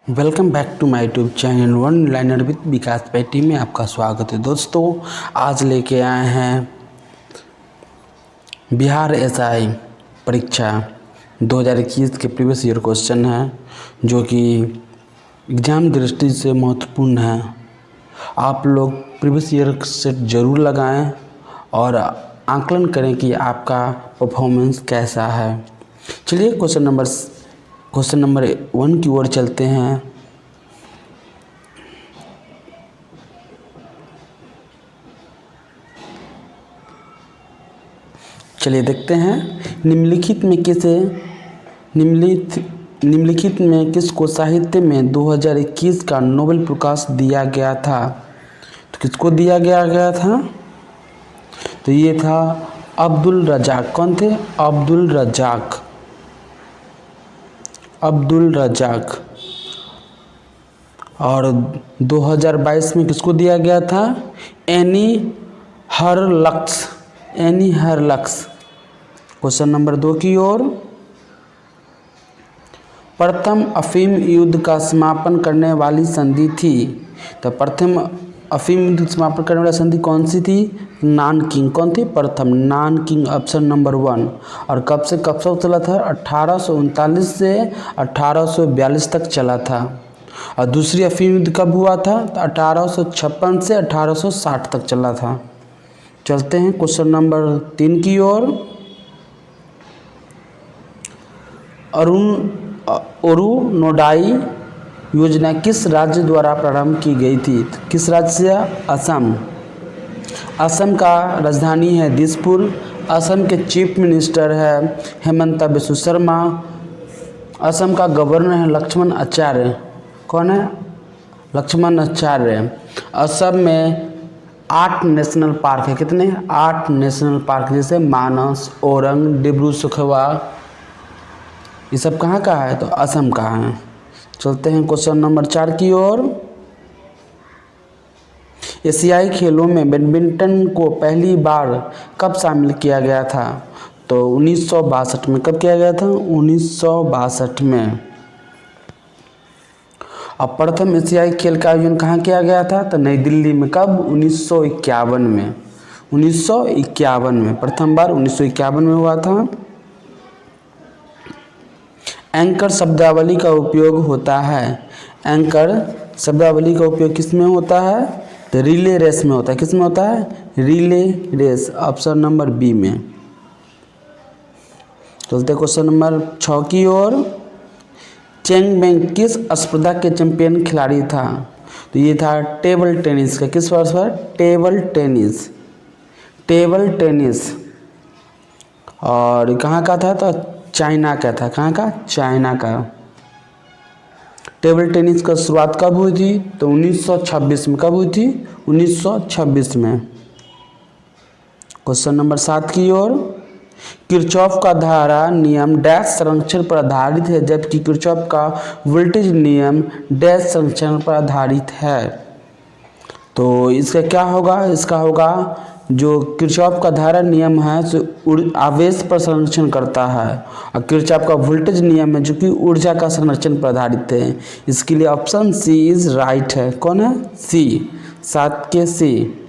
Welcome back to my YouTube channel one liner with Vikas पैटी में आपका स्वागत है। दोस्तों आज लेके आए हैं बिहार एसआई परीक्षा 2021 के प्रीवियस ईयर क्वेश्चन है जो कि एग्ज़ाम दृष्टि से महत्वपूर्ण है। आप लोग प्रीवियस ईयर से ज़रूर लगाएं और आकलन करें कि आपका परफॉर्मेंस कैसा है। चलिए क्वेश्चन नंबर 1 की ओर चलते हैं। चलिए देखते हैं निम्नलिखित में किसको साहित्य में 2021 का नोबेल पुरस्कार दिया गया था। तो किसको दिया गया था? तो ये था अब्दुल रज़ाक। कौन थे? अब्दुल रज़ाक। और 2022 में किसको दिया गया था? एनी हरलक्स। क्वेश्चन नंबर 2 की ओर। प्रथम अफीम युद्ध का समापन करने वाली संधि थी। तो प्रथम अफीम युद्ध समापन करने वाली संधि कौन सी थी? नानकिंग। कौन थी? प्रथम नानकिंग, ऑप्शन नंबर 1। और कब से कब तक चला था? 1839 से 1842 तक चला था। और दूसरी अफीम युद्ध कब हुआ था? तो 1856 से 1860 तक चला था। चलते हैं क्वेश्चन नंबर 3 की ओर। अरुणोदय योजना किस राज्य द्वारा प्रारंभ की गई थी? किस राज्य से? असम। असम का राजधानी है दिसपुर। असम के चीफ मिनिस्टर है हेमंता बिस्वा शर्मा। असम का गवर्नर है लक्ष्मण आचार्य। कौन है? लक्ष्मण आचार्य। असम में 8 नेशनल पार्क है। कितने? 8 नेशनल पार्क, जैसे मानस, ओरंग, डिब्रू सखोवा, ये सब कहाँ का है? तो असम का है। चलते हैं क्वेश्चन नंबर 4 की ओर। एशियाई खेलों में बैडमिंटन को पहली बार कब शामिल किया गया था? तो 1962 में। कब किया गया था? 1962 में। अब प्रथम एशियाई खेल का आयोजन कहाँ किया गया था? तो नई दिल्ली में। कब? 1951 में। 1951 में प्रथम बार 1951 में हुआ था। एंकर शब्दावली का उपयोग होता है। एंकर शब्दावली का उपयोग किस में होता है? तो रिले रेस में होता है। किस में होता है? Relay race, option number B में। चलते क्वेश्चन नंबर 6 की ओर। चेंग मेंग किस स्पर्धा के चैंपियन खिलाड़ी था? तो ये था टेबल टेनिस का। किस वर्ष पर? Table tennis. और कहाँ का था? तो चाइना का था। कहाँ का? चाइना का। टेबल टेनिस का शुरुआत कब हुई थी? तो 1926 में। कब हुई थी? 1926 में। क्वेश्चन नंबर 7 की ओर। किरचॉफ का धारा नियम डैश संरक्षण पर आधारित है, जबकि किरचॉफ का वोल्टेज नियम डैश संरक्षण पर आधारित है। तो इसका क्या होगा? इसका होगा जो किरचॉफ का धारा नियम है जो आवेश पर संरक्षण करता है, और किरचॉफ का वोल्टेज नियम है जो कि ऊर्जा का संरक्षण पर आधारित है। इसके लिए ऑप्शन सी इज राइट है। कौन है? सी। 7 के सी।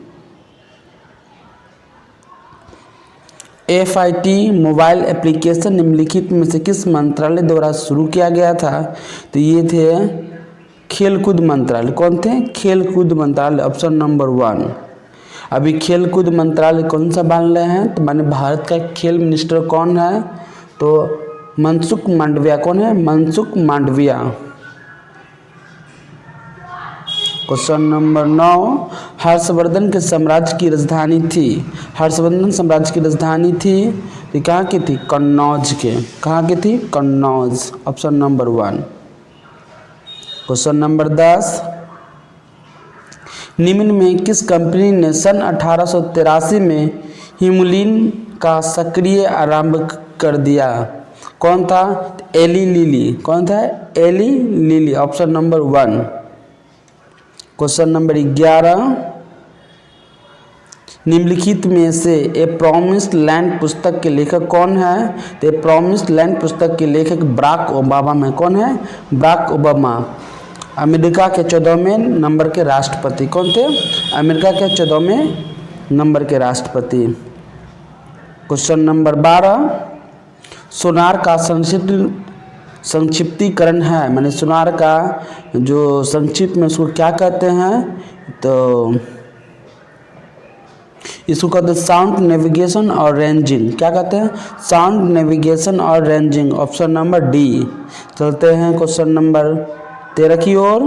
FIT मोबाइल एप्लीकेशन निम्नलिखित में से किस मंत्रालय द्वारा शुरू किया गया था? तो ये थे खेलकूद मंत्रालय। कौन थे? खेलकूद मंत्रालय, ऑप्शन नंबर 1। अभी खेलकूद मंत्रालय कौन सा बन रहे हैं? तो माने भारत का खेल मिनिस्टर कौन है? तो मनसुख मांडविया। कौन है? मनसुख मांडविया। Question number 9। हर्षवर्धन के साम्राज्य की राजधानी थी। हर्षवर्धन साम्राज्य की राजधानी थी तो कहाँ की थी? कन्नौज के। कहाँ की थी? Kannauj, option number 1। Question number 10। निम्न में किस कंपनी ने सन 1883 में हिमुलिन का सक्रिय आरंभ कर दिया? कौन था? Eli Lilly. कौन था? Eli Lilly, option number 1। Question number 11। निम्नलिखित में से ए प्रॉमिस्ड लैंड पुस्तक के लेखक कौन है? तो ए प्रॉमिस्ड लैंड पुस्तक के लेखक बराक ओबामा है। कौन है? Barack Obama. अमेरिका के 14वें नंबर के राष्ट्रपति कौन थे? अमेरिका के 14वें नंबर के राष्ट्रपति। क्वेश्चन नंबर 12, सोनार का संक्षिप्तीकरण है, माने सोनार का जो संक्षिप्त में उसको क्या कहते हैं? तो इसको कहते हैं साउंड नेविगेशन और रेंजिंग। क्या कहते हैं? साउंड नेविगेशन और रेंजिंग। Option number D. चलते हैं क्वेश्चन नंबर 13 की ओर।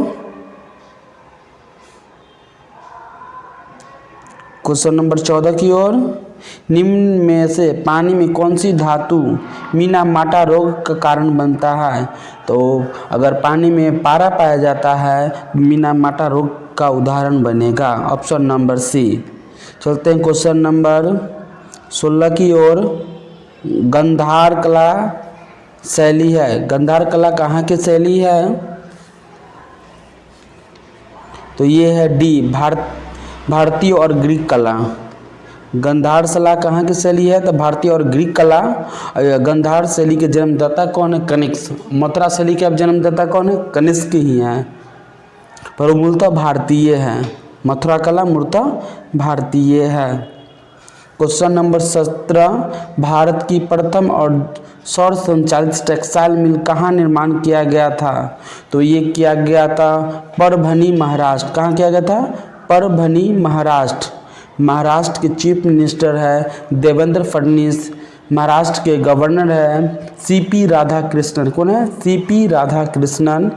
क्वेश्चन नंबर 14 की ओर। निम्न में से पानी में कौन सी धातु मीना माटा रोग का कारण बनता है? तो अगर पानी में पारा पाया जाता है, मीना माटा रोग का उदाहरण बनेगा। Option number C. चलते हैं क्वेश्चन नंबर 16 की ओर। गंधार कला शैली है, गंधार कला कहाँ की शैली है? तो ये है डी, भारतीय और ग्रीक कला। गंधार शैली कहाँ की शैली है? तो भारतीय और ग्रीक कला। गंधार शैली के जन्मदाता कौन है? कनिष्क। मथुरा शैली के अब जन्मदाता कौन है? कनिष्क ही हैं, पर मूलतः भारतीय है। मथुरा कला मूलतः भारतीय है। क्वेश्चन नंबर 17, भारत की प्रथम और सौर संचालित टेक्सटाइल मिल कहाँ निर्माण किया गया था? तो ये किया गया था परभनी, महाराष्ट्र। कहाँ किया गया था? परभनी, महाराष्ट्र। महाराष्ट्र के चीफ मिनिस्टर है देवेंद्र फडणवीस। महाराष्ट्र के गवर्नर है सीपी राधाकृष्णन। कौन है? सीपी राधाकृष्णन।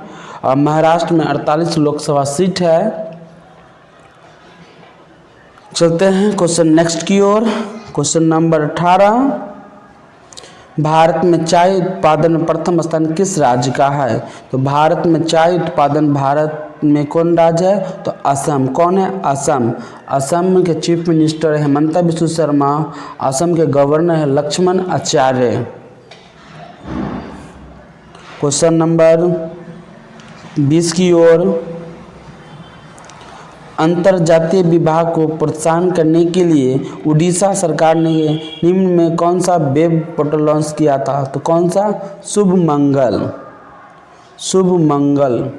और महाराष्ट्र में 48 लोकसभा सीट है। चलते हैं क्वेश्चन नेक्स्ट की ओर। क्वेश्चन नंबर 18, भारत में चाय उत्पादन में प्रथम स्थान किस राज्य का है? तो भारत में चाय उत्पादन भारत में कौन राज्य है? तो असम। कौन है? असम। असम के चीफ मिनिस्टर है हेमंता बिस्व शर्मा। असम के गवर्नर है लक्ष्मण आचार्य। क्वेश्चन नंबर 20 की ओर। अंतरजातीय विवाह को प्रोत्साहन करने के लिए उड़ीसा सरकार ने निम्न में कौन सा वेब पोर्टल लॉन्च किया था? तो कौन सा? शुभ मंगल। शुभ मंगल।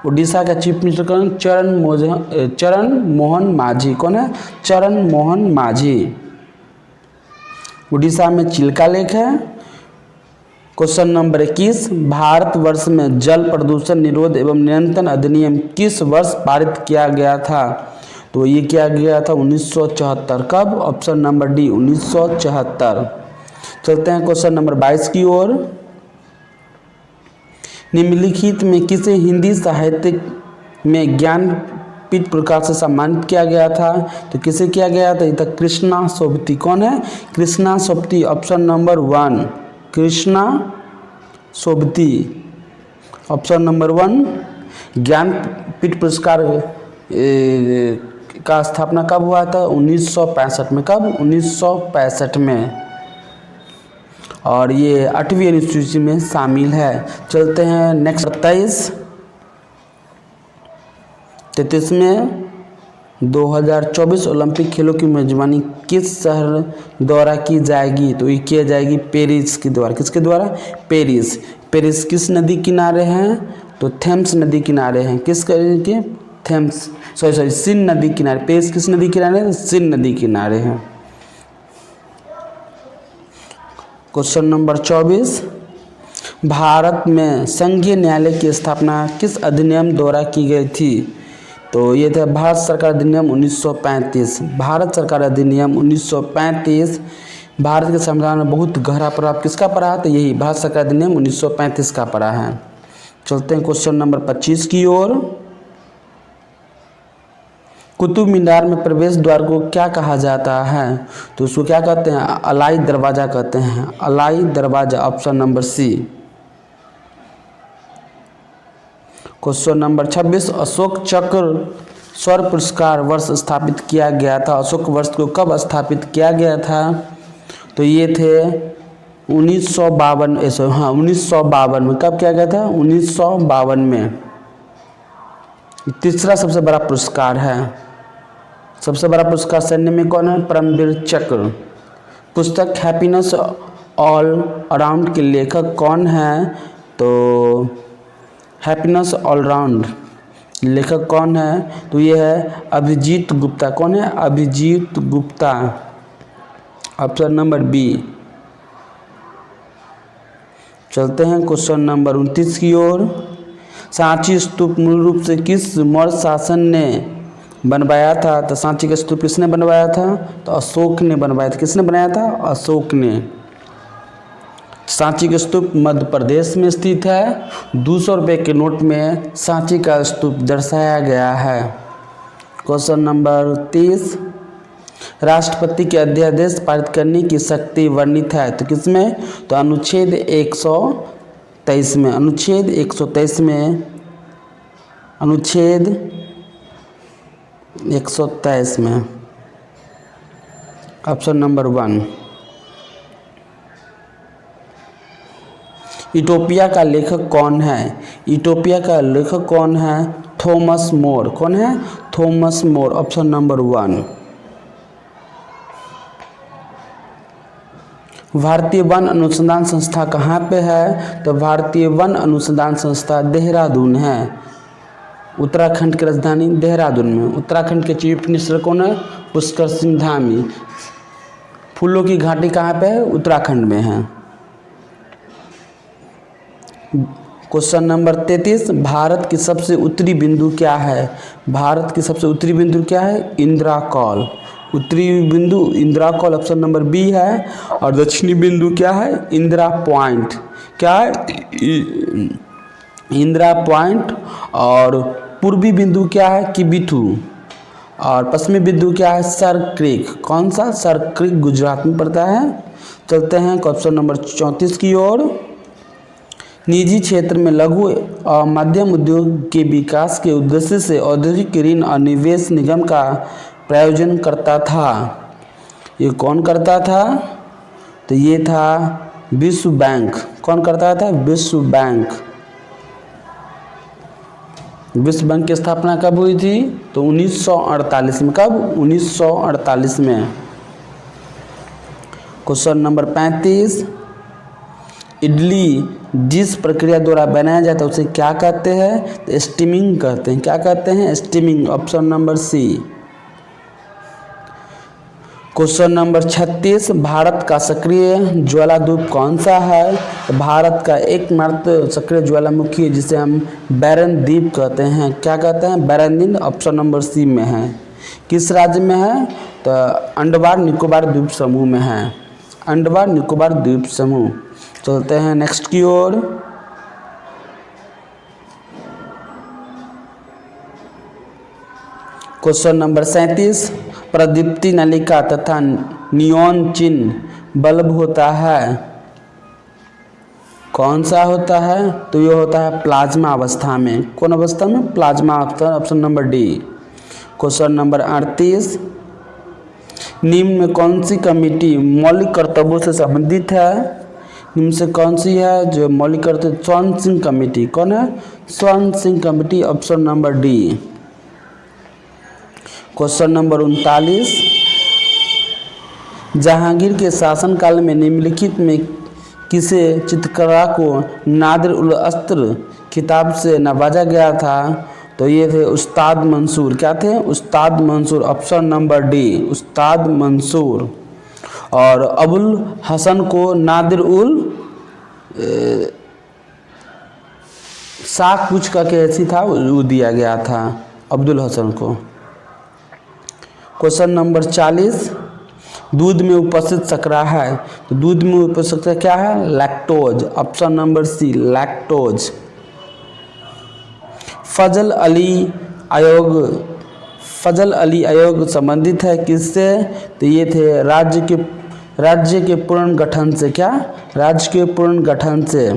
उड़ीसा का चीफ मिनिस्टर कौन? चरण मोहन माझी। कौन है? चरण मोहन माझी। उड़ीसा में चिल्का लेक है। क्वेश्चन नंबर 21, भारतवर्ष में जल प्रदूषण निरोध एवं नियंत्रण अधिनियम किस वर्ष पारित किया गया था? तो ये किया गया था 1974। कब? Option number D, 1974। चलते हैं क्वेश्चन नंबर 22 की ओर। निम्नलिखित में किसे हिंदी साहित्य में ज्ञानपीठ पुरस्कार से सम्मानित किया गया था? तो किसे किया गया था? ये था कृष्णा सोबती। कौन है? Krishna Sobti. Option number 1, Krishna Sobti. Option number 1। Jnanpith पुरस्कार का स्थापना कब हुआ था? 1965 में। कब? 1965 में। और ये 8वीं अनुसूची में शामिल है। चलते हैं नेक्स्ट 33 में 2024 ओलंपिक खेलों की मेजबानी किस शहर द्वारा की जाएगी? तो ये किया जाएगी पेरिस के द्वारा। किसके द्वारा? पेरिस। पेरिस किस नदी किनारे हैं? तो थेम्स नदी किनारे हैं। किस के? थेम्स, सॉरी सिन नदी किनारे। पेरिस किस नदी किनारे है? सिन नदी किनारे हैं। क्वेश्चन नंबर 24, भारत में संघीय न्यायालय की स्थापना किस अधिनियम द्वारा की गई थी? तो ये था भारत सरकार अधिनियम 1935। भारत सरकार अधिनियम 1935 भारत के संविधान में बहुत गहरा प्रभाव किसका पड़ा है? तो यही भारत सरकार अधिनियम 1935 का पड़ा है। चलते हैं क्वेश्चन नंबर 25 की ओर। कुतुब मीनार में प्रवेश द्वार को क्या कहा जाता है? तो उसको क्या कहते हैं? अलाई दरवाज़ा कहते हैं। Alai Darwaza. Option number C. Question number 26, Ashok Chakra स्वर्ण पुरस्कार वर्ष स्थापित किया गया था। अशोक वर्ष को कब स्थापित किया गया था? तो ये थे 1952 में। कब किया गया था? 1952 में। तीसरा सबसे बड़ा पुरस्कार है। सबसे बड़ा पुरस्कार सैन्य में कौन है? परमवीर चक्र। पुस्तक हैप्पीनेस ऑल अराउंड के लेखक कौन है? तो हैप्पीनेस ऑल राउंड लेखक कौन है? तो ये है अभिजीत गुप्ता। कौन है? Abhijit Gupta. Option number B. चलते हैं क्वेश्चन नंबर 29 की ओर। सांची स्तूप मूल रूप से किस मौर्य शासन ने बनवाया था? तो सांची का स्तूप किसने बनवाया था? तो अशोक ने बनवाया था। किसने बनाया था? अशोक ने। सांची का स्तूप मध्य प्रदेश में स्थित है। 200 रुपये के नोट में सांची का स्तूप दर्शाया गया है। Question number 30। राष्ट्रपति के अध्यादेश पारित करने की शक्ति वर्णित है तो किसमें? तो अनुच्छेद 123 में। अनुच्छेद 123 में। अनुच्छेद 123 में। Option number 1। यूटोपिया का लेखक कौन है? यूटोपिया का लेखक कौन है? Thomas More. कौन है? Thomas More. Option number 1। भारतीय वन अनुसंधान संस्था कहाँ पे है? तो भारतीय वन अनुसंधान संस्था देहरादून है। उत्तराखंड की राजधानी देहरादून में। उत्तराखंड के चीफ मिनिस्टर कौन है? पुष्कर सिंह धामी। फूलों की घाटी कहाँ पे है? उत्तराखंड में है। Question number 33। भारत की सबसे उत्तरी बिंदु क्या है? भारत की सबसे उत्तरी बिंदु क्या है? इंदिरा कॉल। उत्तरी बिंदु Indira col option number B है। और दक्षिणी बिंदु क्या है? इंदिरा पॉइंट। क्या है? इंदिरा पॉइंट। और पूर्वी बिंदु क्या है? किबिथू। और पश्चिमी बिंदु क्या है? Sir creek. कौन सा? सर क्रीक गुजरात में पड़ता है। चलते हैं क्वेश्चन नंबर 34 की ओर। निजी क्षेत्र में लघु और मध्यम उद्योग के विकास के उद्देश्य से औद्योगिक ऋण और निवेश निगम का प्रायोजन करता था। ये कौन करता था? तो ये था विश्व बैंक। कौन करता था? विश्व बैंक। विश्व बैंक की स्थापना कब हुई थी? तो 1948 में। कब? 1948 में। Question number 35। इडली जिस प्रक्रिया द्वारा बनाया जाता है उसे क्या कहते हैं? तो स्टीमिंग कहते हैं। क्या कहते हैं? Steaming. Option number C. Question number 36। Bharat का सक्रिय ज्वालाद्वीप कौन सा है? तो भारत का एकमात्र सक्रिय ज्वालामुखी है जिसे हम बैरन द्वीप कहते हैं। क्या कहते हैं? बैरन द्वीप। ऑप्शन नंबर सी में है। किस राज्य में है? तो अंडमान निकोबार द्वीप समूह में है। अंडमान निकोबार द्वीप समूह। चलते हैं नेक्स्ट की ओर। Question number 37। प्रदीप्ति नलिका तथा नियॉन चिन्ह बल्ब होता है। कौन सा होता है? तो ये होता है प्लाज्मा अवस्था में। कौन अवस्था में? प्लाज्मा अवस्था। Option number D. Question number 38। निम्न में कौन सी कमेटी मौलिक कर्तव्यों से संबंधित है? निम्न से कौन सी है जो मौलिक कर्तव्य? स्वर्ण सिंह कमेटी। कौन है? स्वर्ण Singh committee. Option number D. Question number 39। Jahangir के शासनकाल में निम्नलिखित में किसे चित्रकला को नादिर उल अस्त्र खिताब से नवाजा गया था? तो ये थे उस्ताद मंसूर। क्या थे? उस्ताद मंसूर। Option number D. उस्ताद मंसूर। और अबुल हसन को नादिर उल साख कुछ का कैसी था वो दिया गया था अब्दुल हसन को। Question number 40। दूध में उपस्थित शर्करा है तो दूध में उपस्थित शर्करा क्या है? Lactose. Option number C. Lactose. Fazal Ali आयोग संबंधित है किससे? तो ये थे राज्य के पुनर्गठन से। क्या? राज्य के पुनर्गठन से।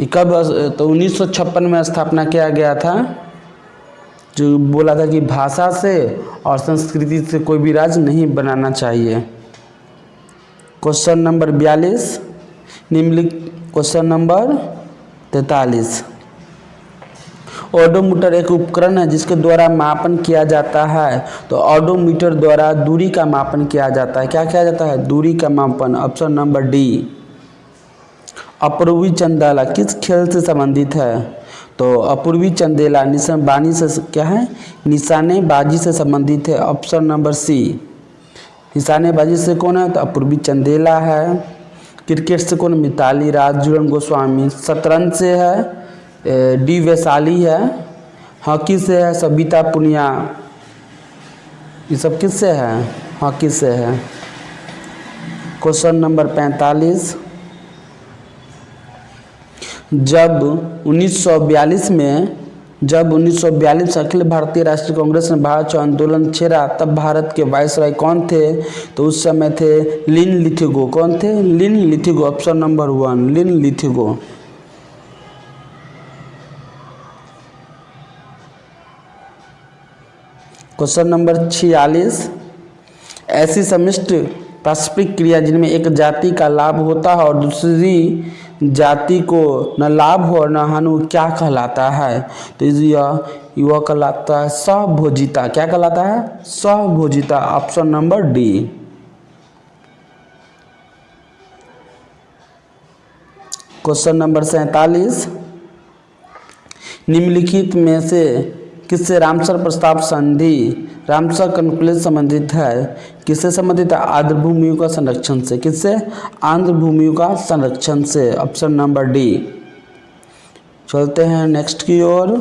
कब? तो 1956 में स्थापना किया गया था। जो बोला था कि भाषा से और संस्कृति से कोई भी राज्य नहीं बनाना चाहिए। Question number 42। निम्नलिखित क्वेश्चन नंबर 43। ऑडोमीटर एक उपकरण है जिसके द्वारा मापन किया जाता है। तो ऑडोमीटर द्वारा दूरी का मापन किया जाता है। क्या किया जाता है? दूरी का मापन। Option number D. Apurvi Chandela किस खेल से संबंधित है? तो अपूर्वी चंदेला निशानेबाजी से क्या है, निशानेबाजी से संबंधित है। Option number C. निशानेबाजी से कौन है, तो अपूर्वी चंदेला है। क्रिकेट से कौन, मिताली राज, झूलन गोस्वामी। शतरंज से है डी वैशाली है। हॉकी से है सविता पुनिया। ये सब किससे है, हॉकी से है। क्वेश्चन नंबर 45, जब 1942 अखिल भारतीय राष्ट्रीय कांग्रेस ने भारत छोड़ो आंदोलन छेड़ा, तब भारत के वायसराय कौन थे, तो उस समय थे लिन लिथिगो। कौन थे, लिन लिथिगो। ऑप्शन नंबर 1 लिन लिथिगो। क्वेश्चन नंबर 46, ऐसी सम्मिश्र पारस्परिक क्रिया जिनमें एक जाति का लाभ होता है और दूसरी जाति को न लाभ हो और न हानि, क्या कहलाता है, तो यह कहलाता है सहभोजिता। क्या कहलाता है, सहभोजिता। Option number D. Question number 47, निम्नलिखित में से किससे रामसर प्रस्ताव संधि, रामसर कॉन्क्लेव संबंधित है, किससे संबंधित है, आर्द्र भूमियों का संरक्षण से। किससे, आर्द्र भूमियों का संरक्षण से। Option number D. चलते हैं नेक्स्ट की ओर।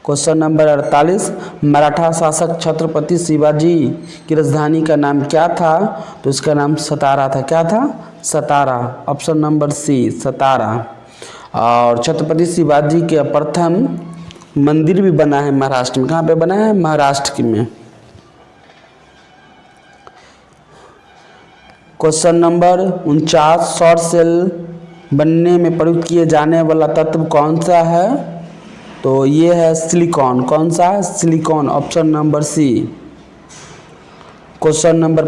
क्वेश्चन नंबर 48, मराठा शासक छत्रपति शिवाजी की राजधानी का नाम क्या था, तो इसका नाम सतारा था। क्या था, सतारा। ऑप्शन नंबर सी, सतारा। और छत्रपति शिवाजी के प्रथम मंदिर भी बना है महाराष्ट्र में। कहाँ पे बना है, महाराष्ट्र में। क्वेश्चन नंबर 49, सौर सेल बनने में प्रयुक्त किए जाने वाला तत्व कौन सा है, तो ये है सिलिकॉन। कौन सा है, silicon. Option number C. Question number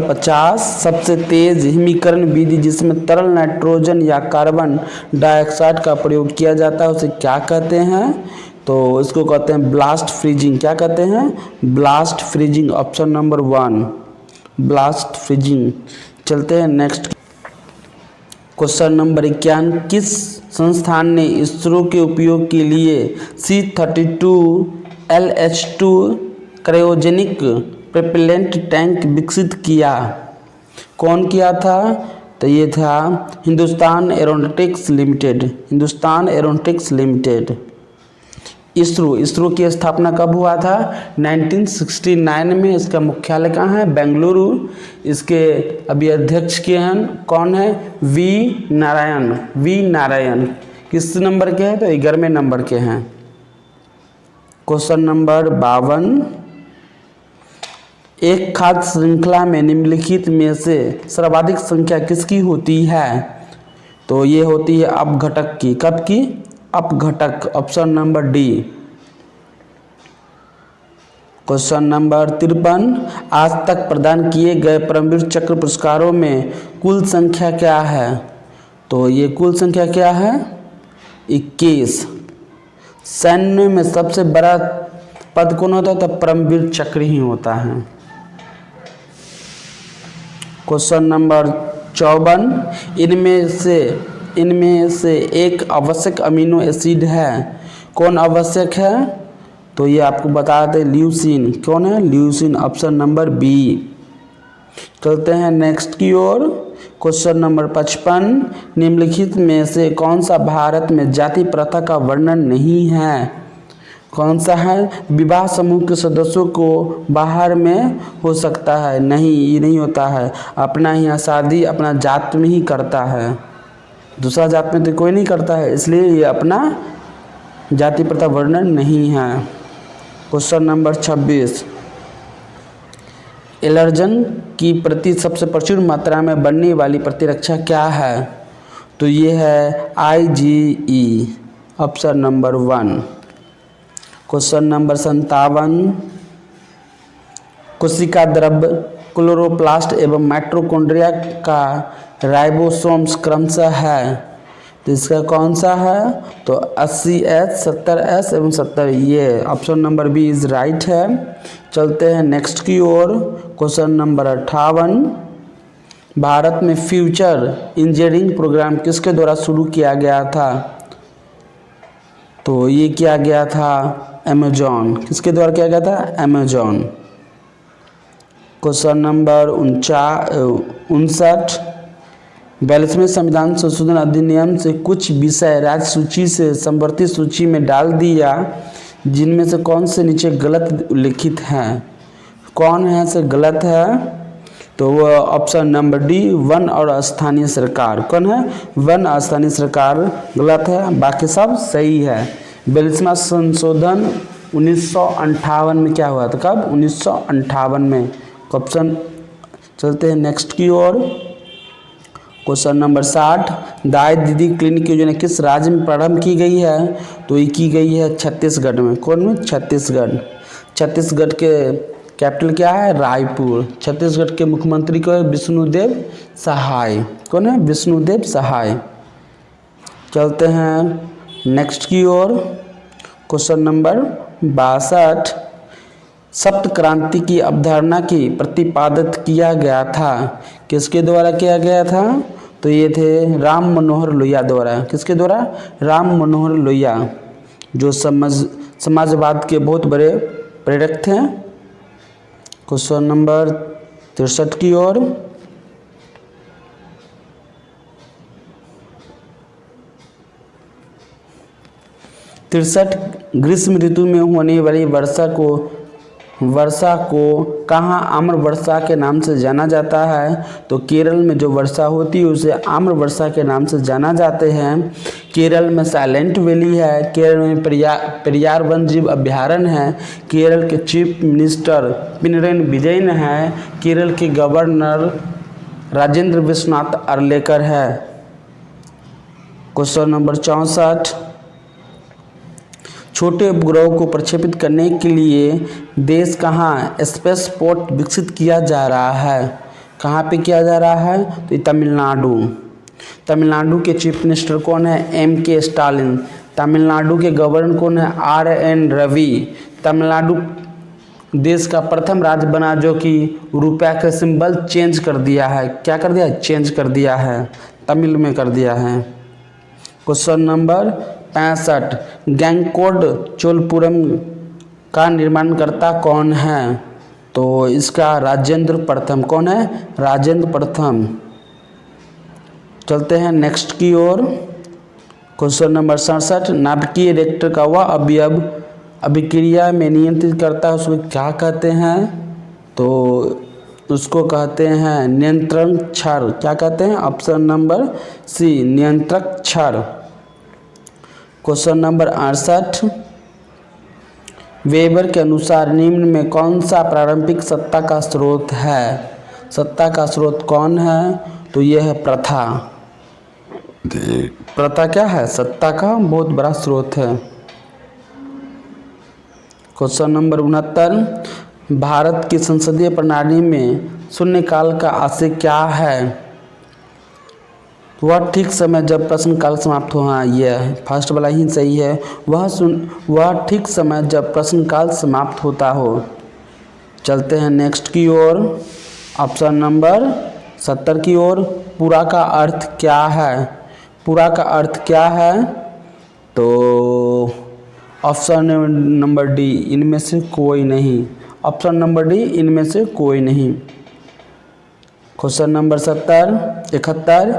50, सबसे तेज हिमीकरण विधि जिसमें तरल नाइट्रोजन या कार्बन डाइऑक्साइड का प्रयोग किया जाता है उसे क्या कहते हैं, तो इसको कहते हैं ब्लास्ट फ्रीजिंग। क्या कहते हैं, blast freezing. Option number 1 blast freezing. चलते हैं नेक्स्ट। क्वेश्चन नंबर 51, किस संस्थान ने इसरो के उपयोग के लिए C-32 LH2 cryogenic propellant tank विकसित किया। कौन किया था, तो ये था Hindustan aeronautics limited. Hindustan aeronautics limited. ISRO की स्थापना कब हुआ था, 1969 में। इसका मुख्यालय कहाँ है, बेंगलुरु। इसके अभी अध्यक्ष के हैं, कौन है, वी नारायण। किस नंबर के हैं, तो 11वें नंबर के हैं। क्वेश्चन नंबर 52, एक खाद्य श्रृंखला में निम्नलिखित में से सर्वाधिक संख्या किसकी होती है, तो ये होती है अपघटक की। कब की, अपघटक। Option number D. Question number 53, आज तक प्रदान किए गए परमवीर चक्र पुरस्कारों में कुल संख्या क्या है, तो ये कुल संख्या क्या है, 21। सैन्य में सबसे बड़ा पद कौन होता है, तो परमवीर चक्र ही होता है। क्वेश्चन नंबर 54, इनमें से एक आवश्यक अमीनो एसिड है। कौन आवश्यक है, तो ये आपको बता दें ल्यूसीन। कौन है, ल्यूसीन। Option number B. चलते हैं नेक्स्ट की ओर। क्वेश्चन नंबर 55, निम्नलिखित में से कौन सा भारत में जाति प्रथा का वर्णन नहीं है। कौन सा है, विवाह समूह के सदस्यों को बाहर में हो सकता है, नहीं, ये नहीं होता है। अपना यहाँ शादी अपना जात में ही करता है, दूसरा जात में तो कोई नहीं करता है, इसलिए ये अपना जाति प्रथा वर्णन नहीं है। क्वेश्चन नंबर 26, एलर्जन की प्रति सबसे प्रचुर मात्रा में बनने वाली प्रतिरक्षा क्या है, तो ये है IgE। Option number 1। Question number 57, कोशिका द्रव्य, क्लोरोप्लास्ट एवं माइटोकॉन्ड्रिया का राइबोसोम्स क्रमशः है, तो इसका कौन सा है, तो 80S 70S एवं 70। ये option number B is right है। चलते हैं नेक्स्ट की ओर। क्वेश्चन नंबर 58, भारत में फ्यूचर इंजीनियरिंग प्रोग्राम किसके द्वारा शुरू किया गया था, तो ये किया गया था अमेजॉन, किसके द्वारा किया गया था? अमेजॉन। क्वेश्चन नंबर 59, 42वें संविधान संशोधन अधिनियम से कुछ विषय राज्य सूची से समवर्ती सूची में डाल दिया, जिनमें से कौन से नीचे गलत उल्लिखित हैं? कौन है से गलत है? तो वो ऑप्शन नंबर डी, वन और स्थानीय सरकार। कौन है? वन और स्थानीय सरकार गलत है, बाकी सब सही है। 42वां संशोधन 1958 में क्या हुआ था? कब? 1958 में। ऑप्शन चलते हैं नेक्स्ट की ओर। क्वेश्चन नंबर 60, दाई दीदी क्लिनिक योजना किस राज्य में प्रारंभ की गई है? तो ये की गई है छत्तीसगढ़ में। कौन में? छत्तीसगढ़। छत्तीसगढ़ के कैपिटल क्या है? रायपुर। छत्तीसगढ़ के मुख्यमंत्री को है विष्णुदेव सहाय। कौन है? विष्णुदेव सहाय। चलते हैं नेक्स्ट की ओर। क्वेश्चन नंबर 62, सप्त क्रांति की अवधारणा की प्रतिपादित किया गया था, किसके द्वारा किया गया था? तो ये थे राम मनोहर लोहिया द्वारा। किसके द्वारा? राम मनोहर लोहिया, जो समाजवाद के बहुत बड़े प्रेरक थे। क्वेश्चन नंबर 63 की ओर। ग्रीष्म ऋतु में होने वाली वर्षा को कहाँ आम्र वर्षा के नाम से जाना जाता है? तो केरल में जो वर्षा होती है उसे आम्र वर्षा के नाम से जाना जाते हैं। केरल में साइलेंट वैली है, केरल में पेरियार वन जीव अभ्यारण्य है, केरल के चीफ मिनिस्टर पिनरई विजयन है, केरल के गवर्नर राजेंद्र विश्वनाथ अर्लेकर है। क्वेश्चन नंबर 64, छोटे उपग्रहों को प्रक्षेपित करने के लिए देश कहाँ स्पेस पोर्ट विकसित किया जा रहा है? कहाँ पे किया जा रहा है? तो तमिलनाडु। तमिलनाडु के चीफ मिनिस्टर कौन है? M.K. स्टालिन। तमिलनाडु के गवर्नर कौन है? R.N. रवि। तमिलनाडु देश का प्रथम राज्य बना जो कि रुपया का सिंबल चेंज कर दिया है। क्या कर दिया है? चेंज कर दिया है, तमिल में कर दिया है। क्वेश्चन नंबर 65, गैंगकोड चोलपुरम का निर्माणकर्ता कौन है? तो इसका राजेंद्र प्रथम। कौन है? राजेंद्र प्रथम। चलते हैं नेक्स्ट की ओर। क्वेश्चन नंबर 67, नाभिकीय रिएक्टर का वह अवयव अभिक्रिया में नियंत्रित करता है, उसको क्या कहते हैं? तो उसको कहते हैं नियंत्रण क्षर। क्या कहते हैं? ऑप्शन नंबर सी, नियंत्रक क्षर। क्वेश्चन नंबर 68, वेबर के अनुसार निम्न में कौन सा प्रारंभिक सत्ता का स्रोत है? सत्ता का स्रोत कौन है? तो यह है प्रथा। प्रथा क्या है? सत्ता का बहुत बड़ा स्रोत है। क्वेश्चन नंबर 69, भारत की संसदीय प्रणाली में शून्यकाल का आशय क्या है? वह ठीक समय जब प्रश्नकाल समाप्त हो। हाँ, यह फर्स्ट वाला ही सही है। वह ठीक समय जब प्रश्नकाल समाप्त होता हो। चलते हैं नेक्स्ट की ओर। ऑप्शन नंबर 70 की ओर। पूरा का अर्थ क्या है? पूरा का अर्थ क्या है? तो ऑप्शन नंबर डी, इनमें से कोई नहीं। ऑप्शन नंबर डी, इनमें से कोई नहीं। क्वेश्चन नंबर 71,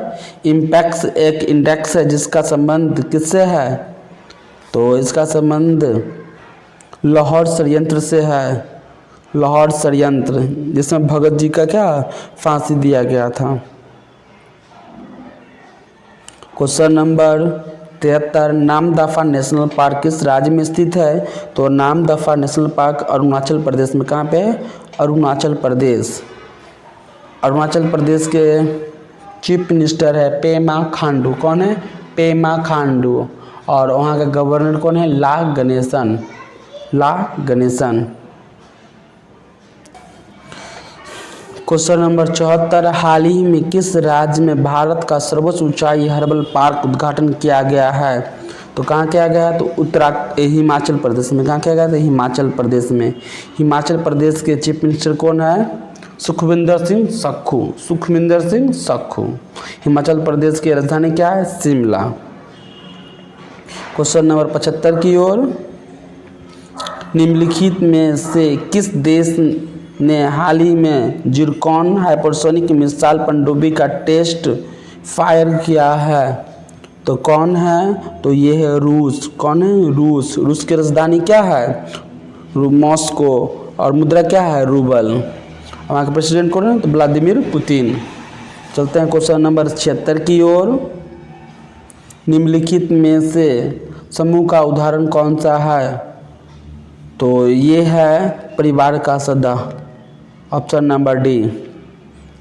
इम्पैक्स एक इंडेक्स है जिसका संबंध किससे है? तो इसका संबंध लाहौर षड्यंत्र से है। लाहौर षड्यंत्र, जिसमें भगत जी का क्या फांसी दिया गया था। Question number 73, Namdapha national park किस राज्य में स्थित है? तो नामदफा नेशनल पार्क अरुणाचल प्रदेश में। कहाँ पे? अरुणाचल प्रदेश। अरुणाचल प्रदेश के चीफ मिनिस्टर है पेमा खांडू। कौन है? पेमा खांडू। और वहाँ का गवर्नर कौन है? ला गणेशन। ला गणेशन। क्वेश्चन नंबर 74, हाल ही में किस राज्य में भारत का सर्वोच्च ऊंचाई हर्बल पार्क उद्घाटन किया गया है? तो कहाँ किया गया है? तो हिमाचल प्रदेश में। कहाँ किया गया था? हिमाचल प्रदेश में। हिमाचल प्रदेश के चीफ मिनिस्टर कौन है? सुखविंदर सिंह सख्खू। सुखविंदर सिंह सख्खू। हिमाचल प्रदेश की राजधानी क्या है? शिमला। क्वेश्चन नंबर 75 की ओर। निम्नलिखित में से किस देश ने हाल ही में जिरकॉन हाइपरसोनिक मिसाइल पनडुब्बी का टेस्ट फायर किया है? तो कौन है? तो ये है रूस। कौन है? रूस। रूस की राजधानी क्या है? मॉस्को। और मुद्रा क्या है? रूबल। वहाँ के प्रेसिडेंट कौन है? तो व्लादिमीर पुतिन। चलते हैं क्वेश्चन नंबर 76 की ओर। निम्नलिखित में से समूह का उदाहरण कौन सा है? तो ये है परिवार का सदस्य, ऑप्शन नंबर डी।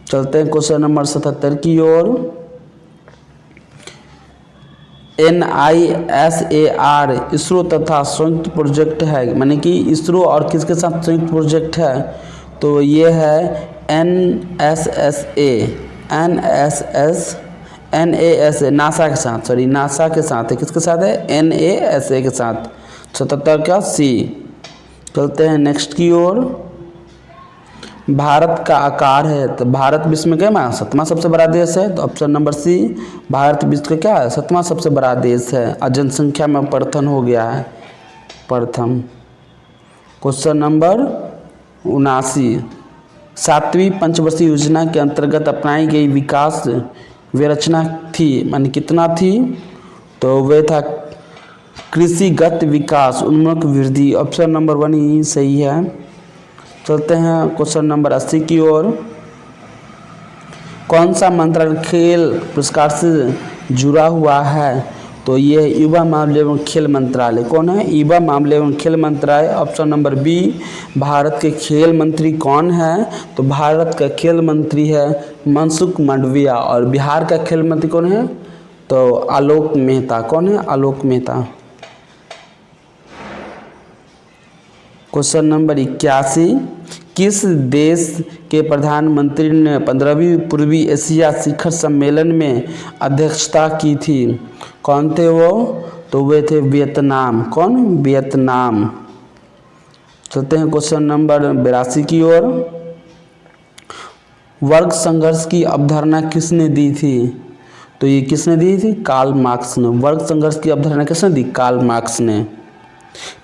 चलते हैं क्वेश्चन नंबर 77 की ओर। NISAR इसरो तथा संयुक्त प्रोजेक्ट है, माने कि इसरो और किसके साथ संयुक्त प्रोजेक्ट है? तो ये है NASA नासा के साथ, सॉरी नासा के साथ है। किसके साथ है? NASA के साथ। 77 का सी। चलते हैं नेक्स्ट की ओर। भारत का आकार है, तो भारत विश्व में क्या 7वां सबसे बड़ा देश है? तो ऑप्शन नंबर सी, भारत विश्व का क्या है? 7वां सबसे बड़ा देश है और जनसंख्या में प्रथम हो गया है, प्रथम। Question number 79। 7वीं पंचवर्षीय योजना के अंतर्गत अपनाई गई विकास विरचना थी, माने कितना थी? तो वह था कृषिगत विकास उन्मुख वृद्धि, ऑप्शन नंबर 1 ही सही है। चलते हैं क्वेश्चन नंबर 80 की ओर। कौन सा मंत्रालय खेल पुरस्कार से जुड़ा हुआ है? तो ये युवा मामले एवं खेल मंत्रालय। कौन है? युवा मामले एवं खेल मंत्रालय, ऑप्शन नंबर बी। भारत के खेल मंत्री कौन है? तो भारत का खेल मंत्री है मनसुख मांडविया। और बिहार का खेल मंत्री कौन है? तो आलोक मेहता। कौन है? आलोक मेहता। Question number 81। किस देश के प्रधानमंत्री ने 15वीं पूर्वी एशिया शिखर सम्मेलन में अध्यक्षता की थी? कौन थे वो? तो वे थे वियतनाम। कौन? वियतनाम। चलते हैं क्वेश्चन नंबर 82 की ओर। वर्ग संघर्ष की अवधारणा किसने दी थी? तो ये किसने दी थी? कार्ल मार्क्स ने। वर्ग संघर्ष की अवधारणा किसने दी? कार्ल मार्क्स ने।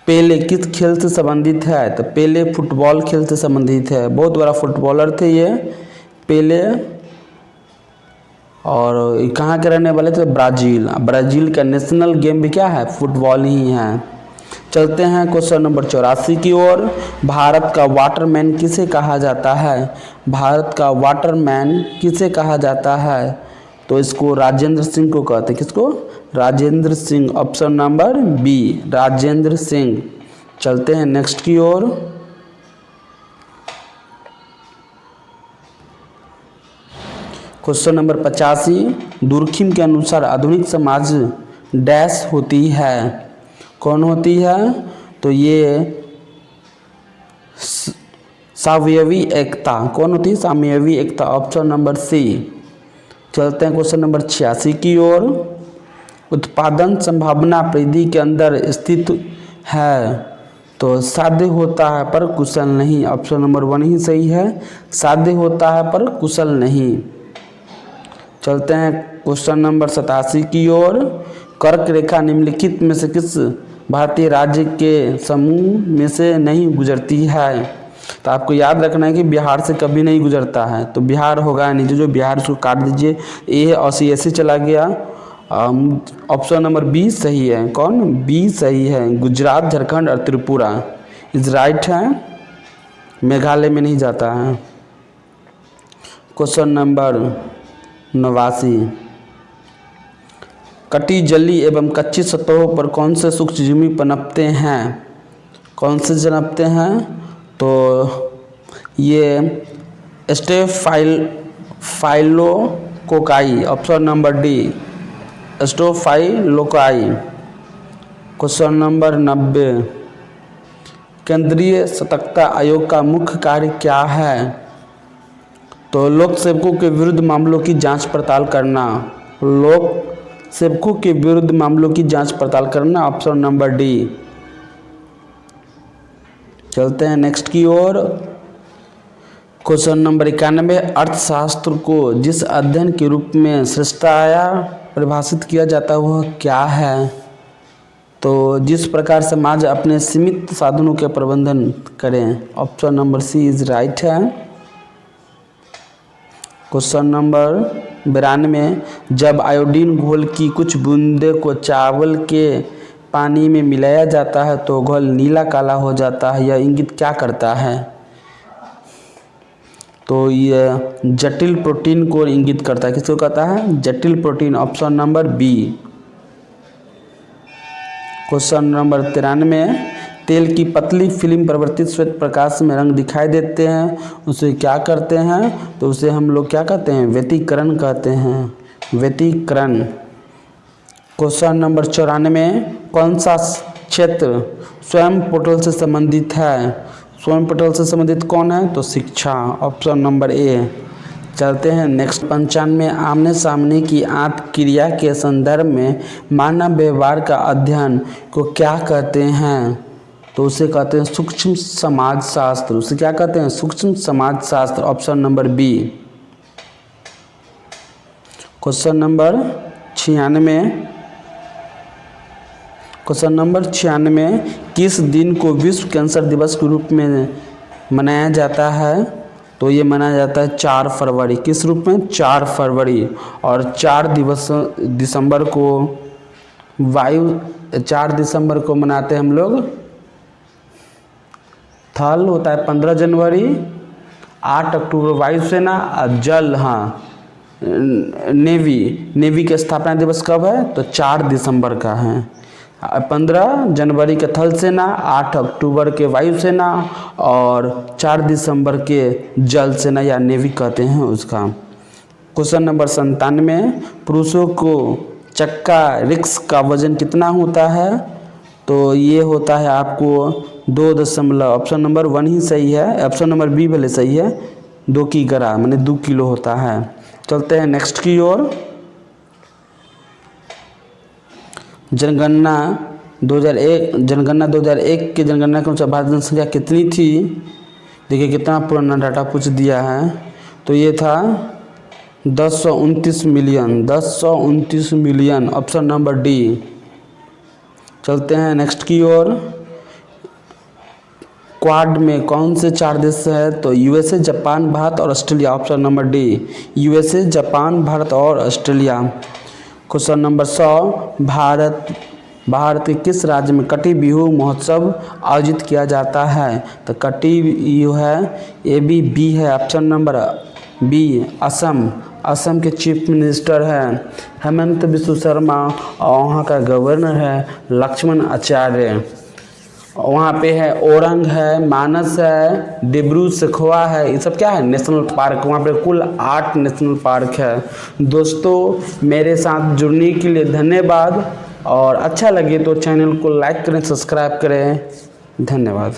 पेले किस खेल से संबंधित है? तो पेले फुटबॉल खेल से संबंधित है। बहुत बड़ा फुटबॉलर थे ये पेले। और कहाँ के रहने वाले थे? ब्राज़ील। ब्राज़ील का नेशनल गेम भी क्या है? फुटबॉल ही है। चलते हैं क्वेश्चन नंबर 84 की ओर। भारत का वाटरमैन किसे कहा जाता है? भारत का वाटरमैन किसे कहा जाता है? तो इसको राजेंद्र सिंह को कहते हैं। किसको? Rajendra Singh, option number B, Rajendra Singh. चलते हैं नेक्स्ट की ओर। Question number 85। दुर्खिम के अनुसार आधुनिक समाज डैश होती है। कौन होती है? तो ये सामयिक एकता। कौन होती है? सामयिक एकता, ऑप्शन नंबर सी। चलते हैं क्वेश्चन नंबर 86 की ओर। उत्पादन संभावना परिधि के अंदर स्थित है, तो साध्य होता है पर कुशल नहीं, ऑप्शन नंबर 1 ही सही है। साध्य होता है पर कुशल नहीं। चलते हैं क्वेश्चन नंबर 87 की ओर। कर्क रेखा निम्नलिखित में से किस भारतीय राज्य के समूह में से नहीं गुजरती है? तो आपको याद रखना है कि बिहार से कभी नहीं गुजरता है, तो बिहार होगा नहीं। जो बिहार उसको काट दीजिए। ए और सी ऐसे चला गया। ऑप्शन नंबर बी सही है। कौन? बी सही है। गुजरात, झारखंड और त्रिपुरा इज राइट है। मेघालय में नहीं जाता है। Question number 89। कटी, जली एवं कच्ची सतहों पर कौन से सूक्ष्मजीवी पनपते हैं? कौन से जन्मते हैं? तो ये staphylococci, option number D, staphylococci. Question number 90। केंद्रीय सतर्कता आयोग का मुख्य कार्य क्या है? तो लोक सेवकों के विरुद्ध मामलों की जांच पड़ताल करना। लोक सेवकों के विरुद्ध मामलों की जांच पड़ताल करना, ऑप्शन नंबर डी। चलते हैं नेक्स्ट की ओर। Question number 91। अर्थशास्त्र को जिस अध्ययन के रूप में श्रेष्ठतया परिभाषित किया जाता है वह क्या है? तो जिस प्रकार समाज अपने सीमित साधनों के प्रबंधन करें, option number C is right है। क्वेश्चन नंबर 92, जब आयोडीन घोल की कुछ बूंदे को चावल के पानी में मिलाया जाता है तो घोल नीला काला हो जाता है, यह इंगित क्या करता है? तो यह जटिल प्रोटीन को इंगित करता है। किसको कहता है? जटिल protein, option number B. Question number 93, तेल की पतली फिल्म परिवर्तित श्वेत प्रकाश में रंग दिखाई देते हैं, उसे क्या करते हैं? तो उसे हम लोग क्या कहते हैं? व्यतिकरण कहते हैं, व्यतिकरण। क्वेश्चन नंबर 94, कौन सा क्षेत्र स्वयं पोर्टल से संबंधित है? स्वयं पोर्टल से संबंधित कौन है? तो शिक्षा, ऑप्शन नंबर ए। चलते हैं नेक्स्ट। 95, आमने सामने की आंत क्रिया के संदर्भ में मानव व्यवहार का अध्ययन को क्या कहते हैं? तो उसे कहते हैं सूक्ष्म समाजशास्त्र। उसे क्या कहते हैं? सूक्ष्म समाजशास्त्र, option number B. Question number 96, question number 96, किस दिन को विश्व कैंसर दिवस के रूप में मनाया जाता है? तो ये मनाया जाता है 4 फरवरी। किस रूप में? 4 फरवरी। और 4 दिसंबर को 4 दिसंबर को मनाते हैं हम लोग। थल होता है 15 जनवरी, 8 अक्टूबर वायुसेना, जल, हाँ, नेवी के स्थापना दिवस कब है? तो 4 दिसंबर का है। 15 जनवरी के थल सेना, 8 अक्टूबर के वायुसेना और 4 दिसंबर के जल सेना या नेवी कहते हैं उसका। क्वेश्चन नंबर 97, पुरुषों को चक्का रिक्स का वजन कितना होता है? तो ये होता है आपको 2, ऑप्शन नंबर 1 ही सही है, ऑप्शन नंबर बी भले सही है, 2 की ग्रा माने 2 किलो होता है। चलते हैं नेक्स्ट की ओर। जनगणना 2001 की जनगणना के अनुसार भारत की जनसंख्या कितनी थी? देखिए कितना पुराना डाटा पूछ दिया है। तो ये था 1029 million, 1029 million, option number D. चलते हैं नेक्स्ट की ओर। क्वाड में कौन से 4 देश है? तो यूएसए, जापान, भारत और Australia, option number D. USA, Japan, Bharat और ऑस्ट्रेलिया। क्वेश्चन नंबर 100, भारत के किस राज्य में कटी बिहू महोत्सव आयोजित किया जाता है? तो कटी बिहू है, ए बी है, ऑप्शन नंबर बी, असम के चीफ मिनिस्टर है हेमंत बिस्व शर्मा और वहाँ का गवर्नर है लक्ष्मण आचार्य। वहाँ पे है ओरंग है, मानस है, डिब्रू सखोवा है, ये सब क्या है? National park. वहाँ पे कुल 8 नेशनल पार्क है। दोस्तों मेरे साथ जुड़ने के लिए धन्यवाद, और अच्छा लगे तो चैनल को लाइक करें, सब्सक्राइब करें। धन्यवाद।